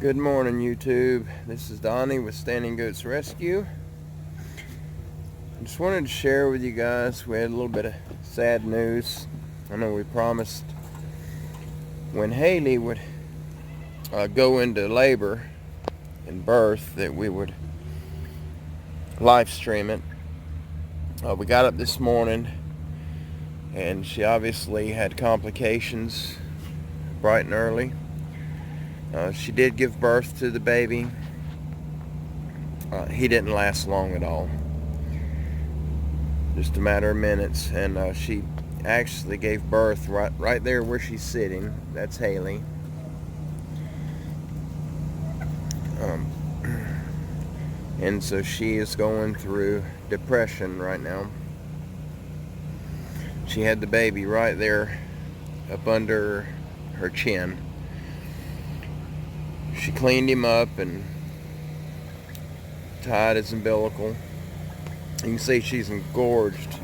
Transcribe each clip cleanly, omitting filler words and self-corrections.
Good morning, YouTube. This is Donnie with Standing Goats Rescue. I just wanted to share with you guys, we had a little bit of sad news. I know we promised when Heylia would go into labor and birth that we would live stream it. We got up this morning and she obviously had complications bright and early. She did give birth to the baby. He didn't last long at all. Just a matter of minutes. And she actually gave birth right there where she's sitting. That's Heylia. And so she is going through depression right now. She had the baby right there up under her chin. She cleaned him up and tied his umbilical. You can see she's engorged.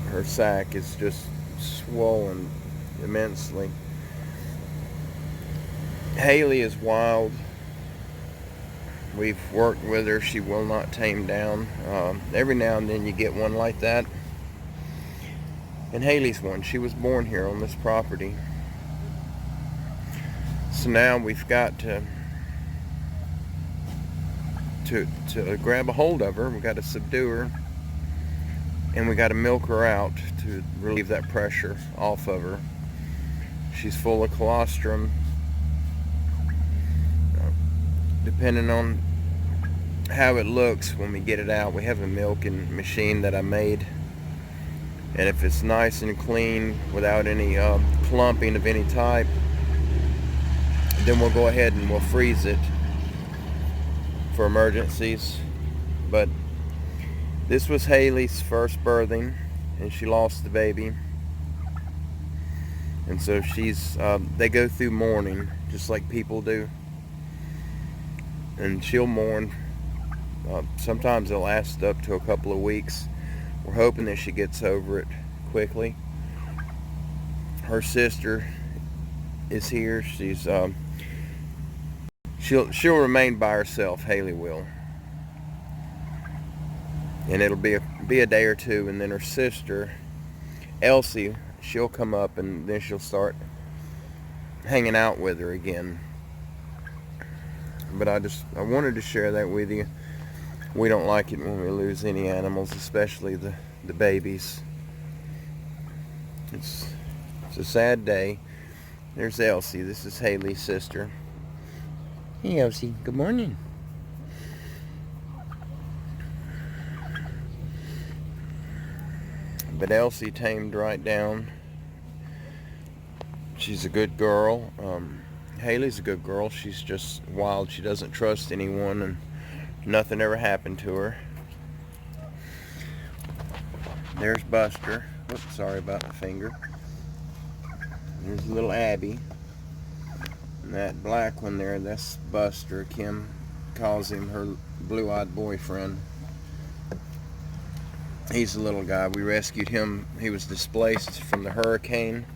Her sac is just swollen immensely. Heylia is wild. We've worked with her. She will not tame down. Every now and then you get one like that. And Heylia's one. She was born here on this property. So now we've got to grab a hold of her. We've got to subdue her. And we got to milk her out to relieve that pressure off of her. She's full of colostrum. Depending on how it looks when we get it out, we have a milking machine that I made. And if it's nice and clean without any clumping of any type, then we'll go ahead and we'll freeze it for emergencies. But this was Heylia's first birthing, and she lost the baby. And so they go through mourning just like people do. And she'll mourn. Sometimes it'll last up to a couple of weeks. We're hoping that she gets over it quickly. Her sister is here. She'll remain by herself. Heylia will, and it'll be a day or two, and then her sister Elsie, she'll come up, and then she'll start hanging out with her again. But I wanted to share that with you. We don't like it when we lose any animals, especially the babies. It's a sad day. There's Elsie. This is Heylia's sister. Hey, Elsie. Good morning. But Elsie tamed right down. She's a good girl. Heylia's a good girl. She's just wild. She doesn't trust anyone, and nothing ever happened to her. There's Buster. Oops, sorry about my finger. There's little Abby. And that black one there, that's Buster. Kim calls him her blue-eyed boyfriend. He's a little guy. We rescued him. He was displaced from the hurricane.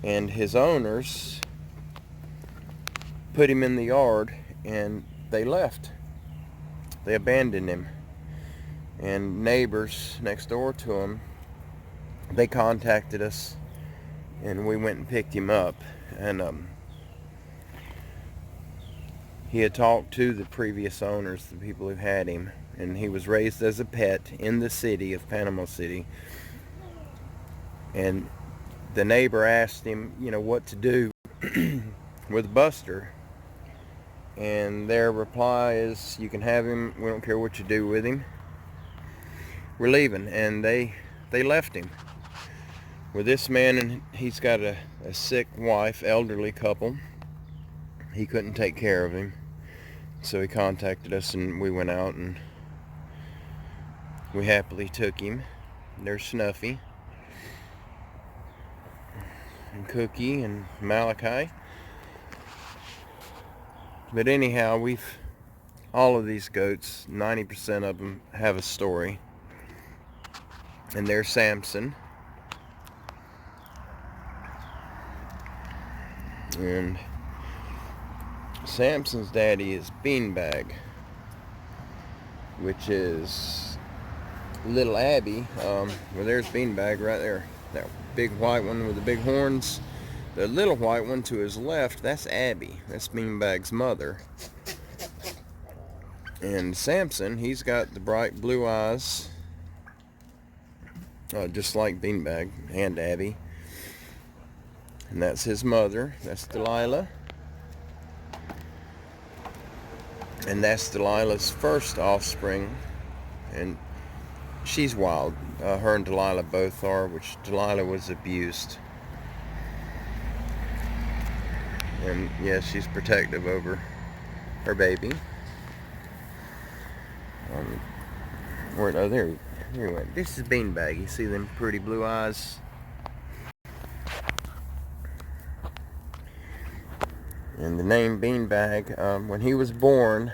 And his owners put him in the yard, and they left. They abandoned him. And neighbors next door to him, they contacted us, and we went and picked him up. And he had talked to the previous owners, the people who had him, and he was raised as a pet in the city of Panama City. And the neighbor asked him, what to do with Buster. And their reply is, you can have him. We don't care what you do with him. We're leaving. And they left him with this man, and he's got a sick wife, elderly couple. He couldn't take care of him. So he contacted us, and we went out, and we happily took him. There's Snuffy and Cookie and Malachi. But anyhow, all of these goats, 90% of them have a story. And there's Samson. And Samson's daddy is Beanbag, which is little Abby. Well, there's Beanbag right there. That big white one with the big horns. The little white one to his left, that's Abby. That's Beanbag's mother. And Samson, he's got the bright blue eyes, just like Beanbag and Abby. And that's his mother. That's Delilah. And that's Delilah's first offspring. And she's wild. Her and Delilah both are, which Delilah was abused. And yeah, she's protective over her baby. Oh, there he went. This is Beanbag. You see them pretty blue eyes? And the name Beanbag, when he was born,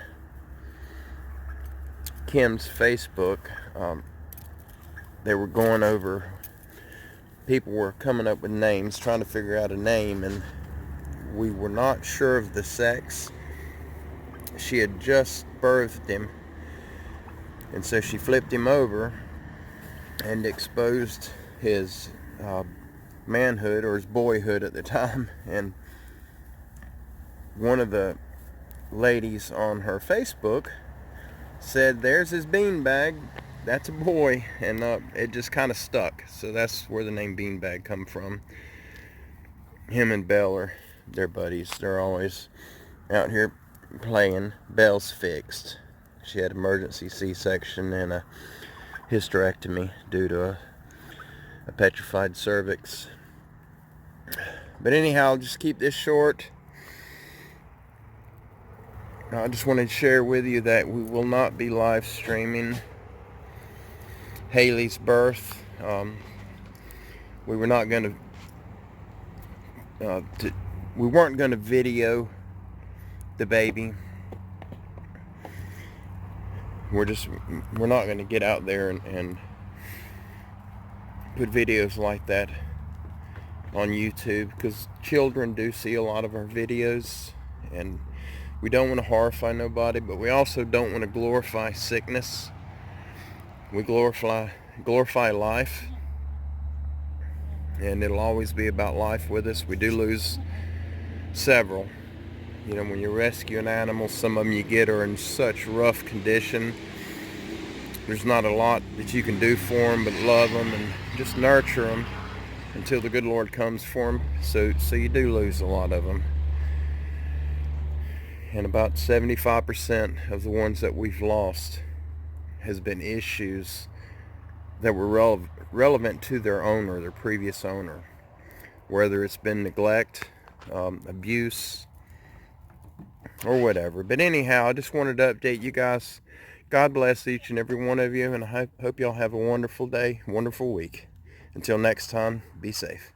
Kim's Facebook, they were going over, people were coming up with names, trying to figure out a name, and we were not sure of the sex. She had just birthed him, and so she flipped him over and exposed his manhood, or his boyhood at the time. And one of the ladies on her Facebook said, "There's his Beanbag, that's a boy," and it just kind of stuck. So that's where the name Beanbag come from. Him and Belle they're buddies. They're always out here playing. Belle's fixed. She had emergency C-section and a hysterectomy due to a petrified cervix. But anyhow, I'll just keep this short. I just wanted to share with you that we will not be live streaming Heylia's birth. We were not going we weren't going to video the baby. We're not going to get out there and put videos like that on YouTube, because children do see a lot of our videos, and we don't want to horrify nobody, but we also don't want to glorify sickness. We glorify life, and it'll always be about life with us. We do lose several. You know, when you rescue an animal, some of them you get are in such rough condition. There's not a lot that you can do for them but love them and just nurture them until the good Lord comes for them. So you do lose a lot of them. And about 75% of the ones that we've lost has been issues that were relevant to their owner, their previous owner. Whether it's been neglect, abuse, or whatever. But anyhow, I just wanted to update you guys. God bless each and every one of you, and I hope y'all have a wonderful day, wonderful week. Until next time, be safe.